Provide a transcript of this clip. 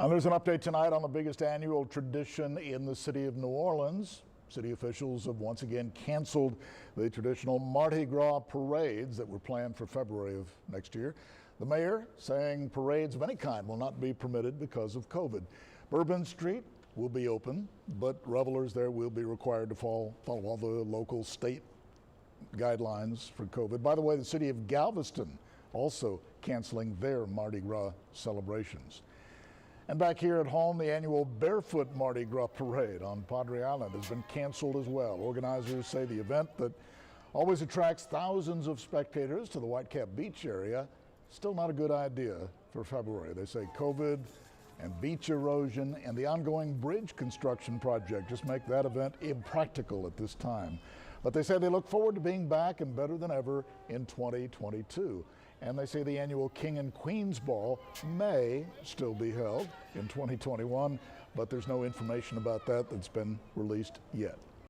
There's an update tonight on the biggest annual tradition in the city of New Orleans. City officials have once again canceled the traditional Mardi Gras parades that were planned for February of next year. The mayor saying parades of any kind will not be permitted because of COVID. Bourbon Street will be open, but revelers there will be required to follow all the local state guidelines for COVID. By the way, the city of Galveston also canceling their Mardi Gras celebrations. And back here at home, the annual Barefoot Mardi Gras parade on Padre Island has been canceled as well. Organizers say the event that always attracts thousands of spectators to the Whitecap Beach area, still not a good idea for February. They say COVID and beach erosion and the ongoing bridge construction project just make that event impractical at this time. But they say they look forward to being back and better than ever in 2022. And they say the annual King and Queen's Ball may still be held in 2021, but there's no information about that that's been released yet.